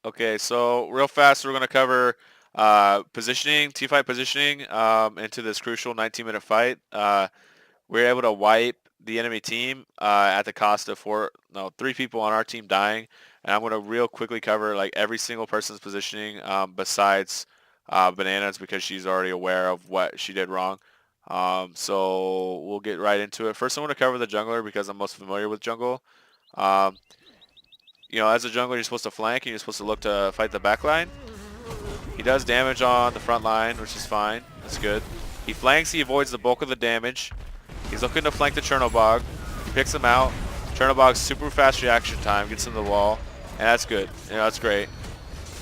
Okay, so real fast, we're going to cover positioning, T-fight positioning into this crucial 19-minute fight. We were able to wipe the enemy team at the cost of three people on our team dying. And I'm going to real quickly cover like every single person's positioning besides Bananas because she's already aware of what she did wrong. So we'll get right into it. First, I'm going to cover the jungler because I'm most familiar with jungle. Um, as a jungler, you're supposed to flank and you're supposed to look to fight the back line. He does damage on the front line, which is fine. That's good. He flanks, he avoids the bulk of the damage. He's looking to flank the Chernobog. He picks him out. Chernobog's super fast reaction time, gets him to the wall, and that's good. That's great.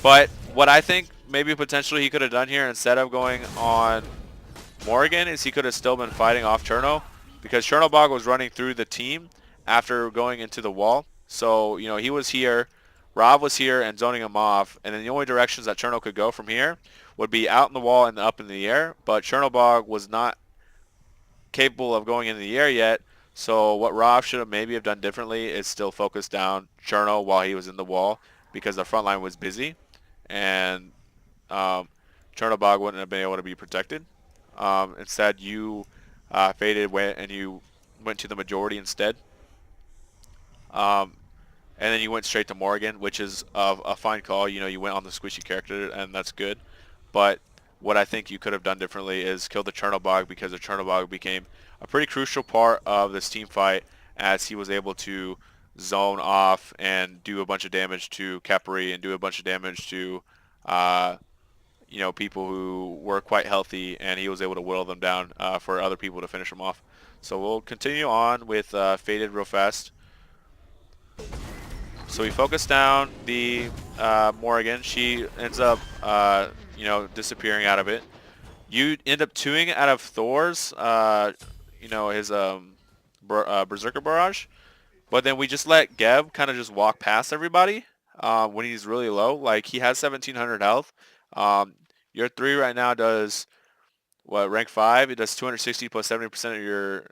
But what I think maybe potentially he could have done here instead of going on Morrigan is he could have still been fighting off Cherno because Chernobog was running through the team after going into the wall. So, he was here, Rob was here and zoning him off, and then the only directions that Cherno could go from here would be out in the wall and up in the air, but Chernobog was not capable of going into the air yet. So what Rob should have maybe have done differently is still focus down Cherno while he was in the wall because the front line was busy, and Chernobog wouldn't have been able to be protected. Instead, you faded and you went to the majority instead. And then you went straight to Morgan, which is a fine call. You went on the squishy character, and that's good. But what I think you could have done differently is kill the Chernobog because the Chernobog became a pretty crucial part of this team fight as he was able to zone off and do a bunch of damage to Capri and do a bunch of damage to people who were quite healthy, and he was able to whittle them down for other people to finish them off. So we'll continue on with Faded real fast. So we focus down the Morrigan. She ends up, disappearing out of it. You end up 2ing out of Thor's, his Berserker Barrage. But then we just let Geb kind of just walk past everybody when he's really low. Like, he has 1,700 health. Your 3 right now does, rank 5? It does 260 plus 70% of your,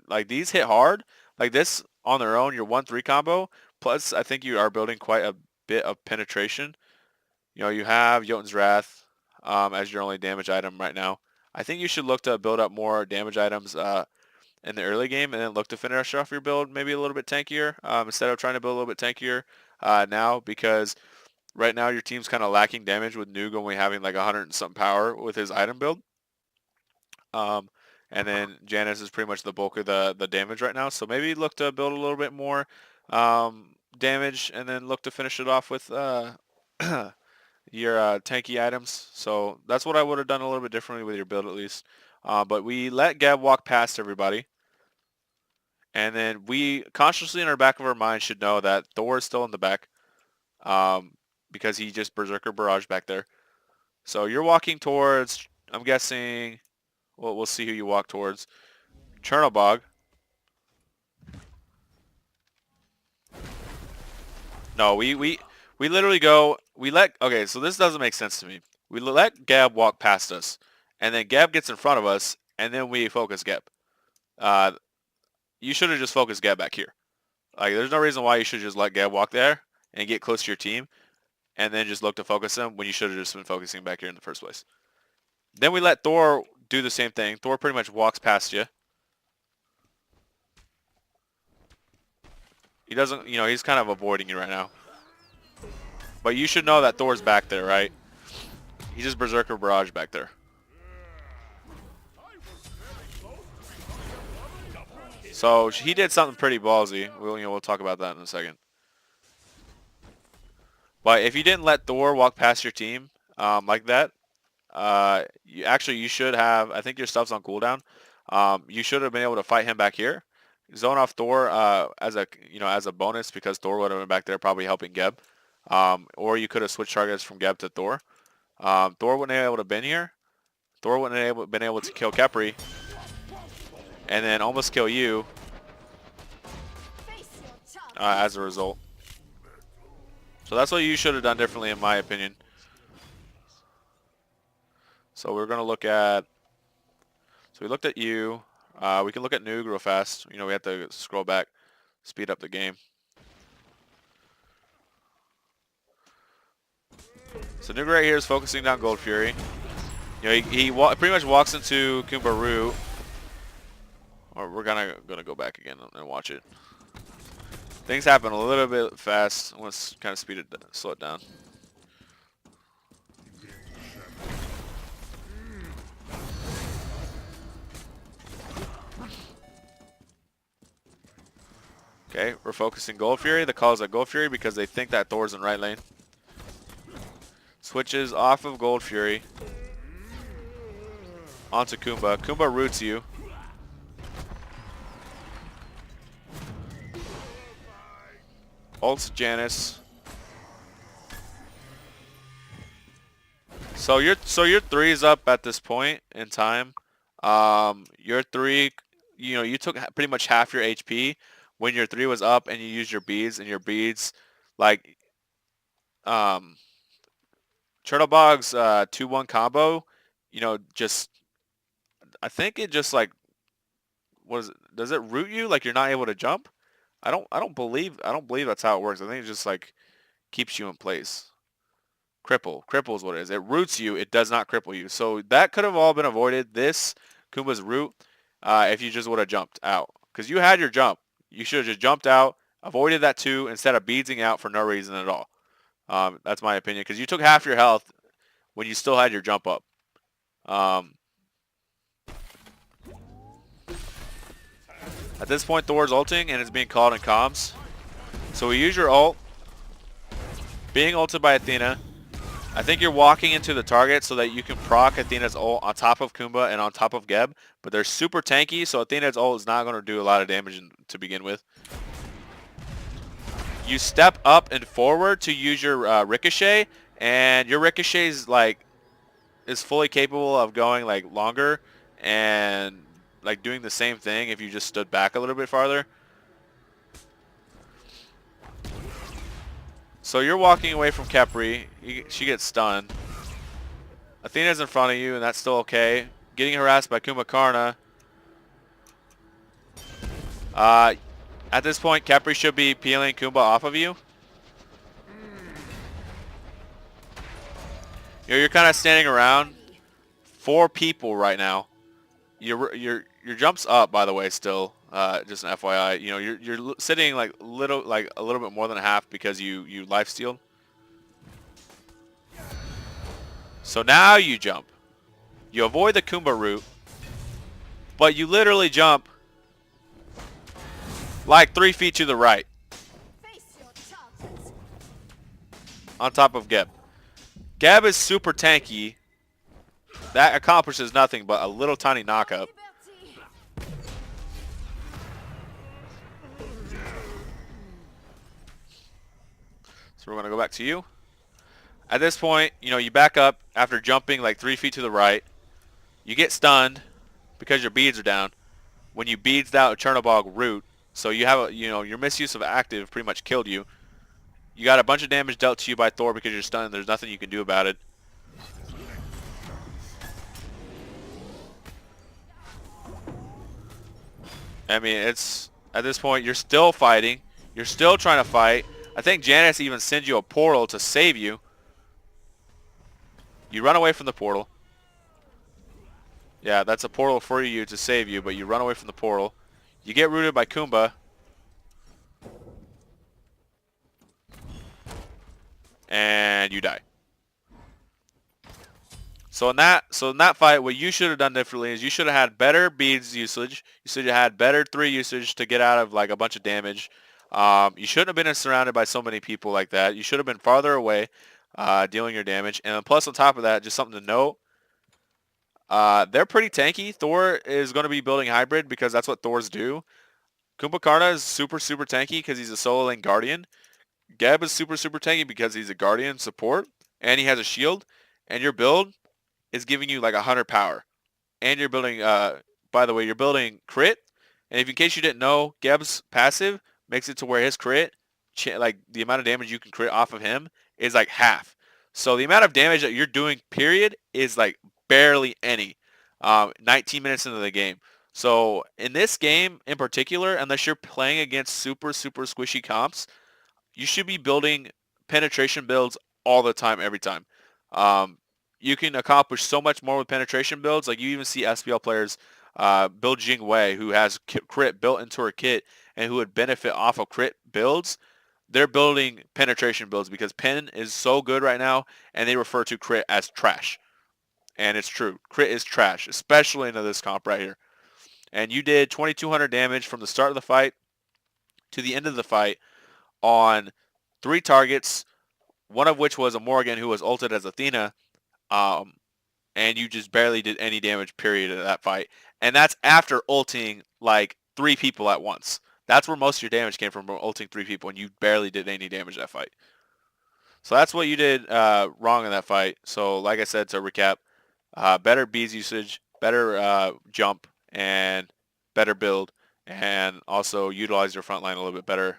like, these hit hard. Like, this on their own, your 1-3 combo. Plus, I think you are building quite a bit of penetration. You have Jotun's Wrath as your only damage item right now. I think you should look to build up more damage items in the early game and then look to finish off your build maybe a little bit tankier instead of trying to build a little bit tankier now because right now your team's kind of lacking damage with Nuke only having like 100 and something power with his item build. And then Janice is pretty much the bulk of the damage right now. So maybe look to build a little bit more damage and then look to finish it off with your tanky items. So that's what I would have done a little bit differently with your build at least. But we let Gab walk past everybody. And then we consciously in our back of our mind should know that Thor is still in the back because he just Berserker Barrage back there. So you're walking towards, I'm guessing, well, we'll see who you walk towards. Chernobog. No, we literally go, okay, so this doesn't make sense to me. We let Gab walk past us, and then Gab gets in front of us, and then we focus Gab. You should have just focused Gab back here. Like, there's no reason why you should just let Gab walk there and get close to your team, and then just look to focus him when you should have just been focusing back here in the first place. Then we let Thor do the same thing. Thor pretty much walks past you. He doesn't, he's kind of avoiding you right now. But you should know that Thor's back there, right? He's just Berserker Barrage back there. So he did something pretty ballsy. We'll talk about that in a second. But if you didn't let Thor walk past your team like that, you should have. I think your stuff's on cooldown. You should have been able to fight him back here. Zone off Thor as a bonus because Thor would have been back there probably helping Geb. Or you could have switched targets from Geb to Thor. Thor wouldn't have been able to been here. Thor wouldn't have been able to kill Capri. And then almost kill you as a result. So that's what you should have done differently in my opinion. So we're going to look at, so we looked at you. We can look at Noog real fast. We have to scroll back, speed up the game. So Nuka right here is focusing down Gold Fury. You know, he pretty much walks into Kumba root. Or we're gonna go back again and watch it. Things happen a little bit fast. Let's kind of slow it down. Okay, we're focusing Gold Fury. The call is at Gold Fury because they think that Thor's in right lane. Switches off of Gold Fury onto Kumba. Kumba roots you. Ults Janice. So your 3 is up at this point in time. Your 3, you know, you took pretty much half your HP when your 3 was up, and you used your beads, and your beads, like, Chernobog's 2-1 combo, you know, just, I think it just like, does it root you like you're not able to jump? I don't believe that's how it works. I think it just like keeps you in place. Cripple is what it is. It roots you. It does not cripple you. So that could have all been avoided. This Kumba's root, if you just would have jumped out, because you had your jump. You should have just jumped out, avoided that 2 instead of beadsing out for no reason at all. That's my opinion, because you took half your health when you still had your jump up. At this point, Thor's ulting and it's being called in comms. So we use your ult. Being ulted by Athena. I think you're walking into the target so that you can proc Athena's ult on top of Kumba and on top of Geb. But they're super tanky, so Athena's ult is not going to do a lot of damage to begin with. You step up and forward to use your Ricochet, and your Ricochet is fully capable of going like longer and like doing the same thing if you just stood back a little bit farther. So you're walking away from Khepri. She gets stunned. Athena's in front of you, and that's still okay. Getting harassed by Kumakarna. At this point, Khepri should be peeling Kumba off of you. You're kind of standing around. 4 people right now. Your jump's up, by the way, still. Just an FYI. You know, you're sitting like a little bit more than half because you lifestealed. So now you jump. You avoid the Kumba route, but you literally jump like 3 feet to the right. On top of Geb. Geb is super tanky. That accomplishes nothing but a little tiny knockup. So we're going to go back to you. At this point, you know, you back up after jumping like 3 feet to the right. You get stunned because your beads are down. When you beads out a Chernobog root, so you have your misuse of active pretty much killed you. You got a bunch of damage dealt to you by Thor because you're stunned. There's nothing you can do about it. I mean, it's at this point you're still fighting. You're still trying to fight. I think Janice even sends you a portal to save you. You run away from the portal. Yeah, that's a portal for you to save you, but you run away from the portal. You get rooted by Kumba. And you die. So in that fight, what you should have done differently is you should have had better beads usage. You should have had better 3 usage to get out of like a bunch of damage. You shouldn't have been surrounded by so many people like that. You should have been farther away, dealing your damage. And plus on top of that, just something to note, they're pretty tanky. Thor is going to be building hybrid because that's what Thors do. Kumbhakarna is super tanky because he's a solo lane guardian. Geb is super tanky because he's a guardian support and he has a shield. And your build is giving you like 100 power. And you're building, by the way, you're building crit. And if in case you didn't know, Geb's passive makes it to where his crit, like the amount of damage you can crit off of him is like half. So the amount of damage that you're doing, period, is like barely any. 19 minutes into the game. So in this game in particular, unless you're playing against super squishy comps, you should be building penetration builds all the time, every time. You can accomplish so much more with penetration builds. Like you even see SPL players build Jing Wei, who has crit built into her kit and who would benefit off of crit builds. They're building penetration builds because pen is so good right now, and they refer to crit as trash. And it's true. Crit is trash, especially into this comp right here. And you did 2,200 damage from the start of the fight to the end of the fight on 3 targets, one of which was a Morgan who was ulted as Athena, um, and you just barely did any damage, period, in that fight. And that's after ulting like 3 people at once. That's where most of your damage came from ulting 3 people, and you barely did any damage that fight. So that's what you did wrong in that fight. So like I said, to recap, better bees usage, better jump, and better build, and also utilize your front line a little bit better.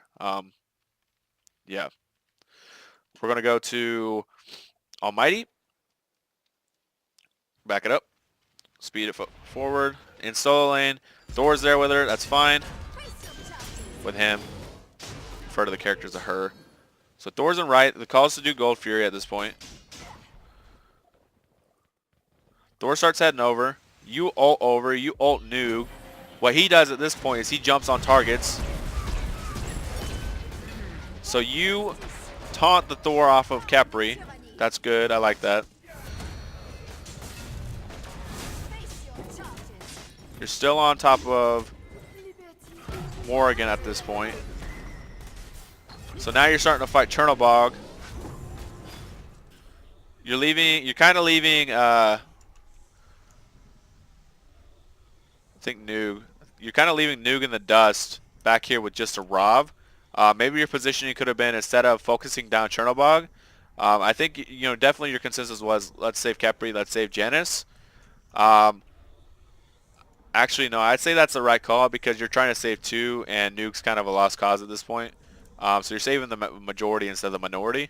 Yeah. We're going to go to Almighty. Back it up. Speed it forward. In solo lane. Thor's there with her. That's fine. With him. Refer to the characters to her. So Thor's in right. The call is to do Gold Fury at this point. Thor starts heading over. You ult over. You ult Nuke. What he does at this point is he jumps on targets. So you taunt the Thor off of Capri. That's good. I like that. You're still on top of Morrigan at this point. So now you're starting to fight Chernobog. You're kind of leaving, I think Noog. You're kind of leaving Noog in the dust back here with just a Rov. Maybe your positioning could have been, instead of focusing down Chernobog, I think, definitely your consensus was, let's save Capri, let's save Janice. Actually, no, I'd say that's the right call because you're trying to save 2, and Noog's kind of a lost cause at this point. So you're saving the majority instead of the minority.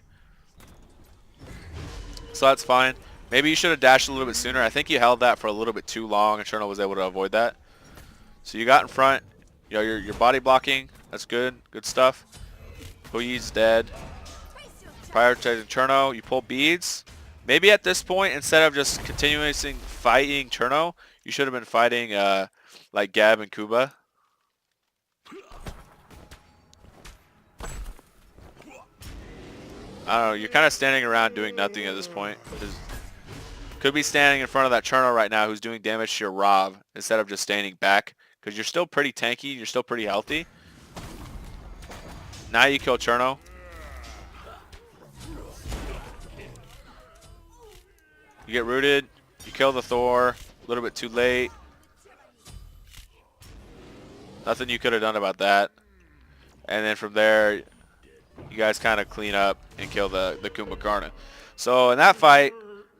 So that's fine. Maybe you should have dashed a little bit sooner. I think you held that for a little bit too long, and Cherno was able to avoid that. So you got in front. You're body blocking. That's good. Good stuff. Huyi's dead. Prioritizing Cherno. You pull beads. Maybe at this point, instead of just continuously fighting Cherno, you should have been fighting like Gab and Kuba. I don't know. You're kind of standing around doing nothing at this point. Could be standing in front of that Cherno right now who's doing damage to your Rob instead of just standing back, because you're still pretty tanky. You're still pretty healthy. Now you kill Cherno. You get rooted. You kill the Thor. A little bit too late. Nothing you could have done about that. And then from there, you guys kind of clean up and kill the Kumbhakarna. So in that fight,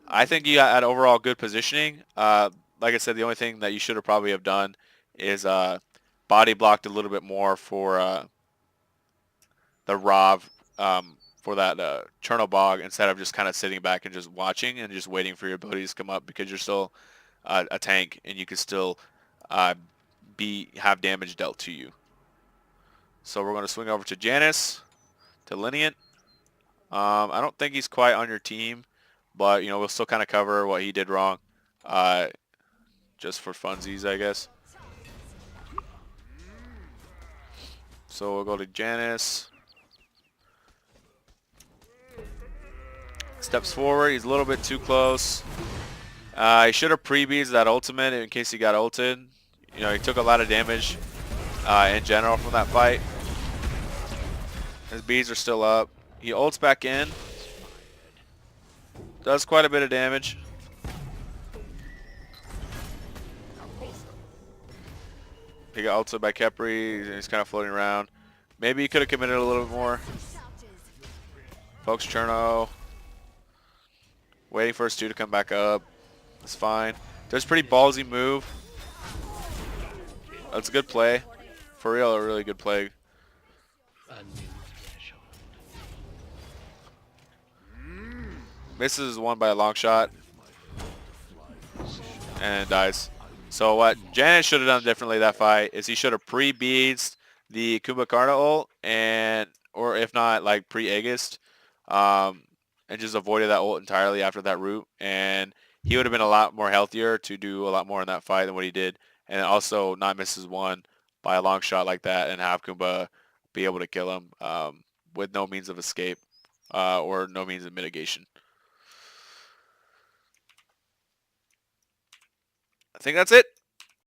I think you had overall good positioning. Like I said, the only thing that you should have probably have done is body blocked a little bit more for the Rav for that Chernobog, instead of just kind of sitting back and just watching and just waiting for your abilities to come up, because you're still a tank and you can still have damage dealt to you. So we're going to swing over to Janice, to Liniant. I don't think he's quite on your team, but we'll still kind of cover what he did wrong, just for funsies, I guess. So we'll go to Janice. Steps forward. He's a little bit too close. He should have pre-beads that ultimate in case he got ulted. He took a lot of damage in general from that fight. His beads are still up. He ults back in. Does quite a bit of damage. He got ulted by Kepri. He's kind of floating around. Maybe he could have committed a little bit more. Folks Cherno. Waiting for his 2 to come back up. That's fine. There's a pretty ballsy move. That's a good play. For real, a really good play. Misses one by a long shot. And dies. So what Janice should have done differently that fight is he should have pre-beads the Kumbhakarna ult, or if not, like pre-Aegis. and just avoided that ult entirely after that route, and he would have been a lot more healthier to do a lot more in that fight than what he did, and also not miss his one by a long shot like that and have Kumba be able to kill him with no means of escape or no means of mitigation. I think that's it.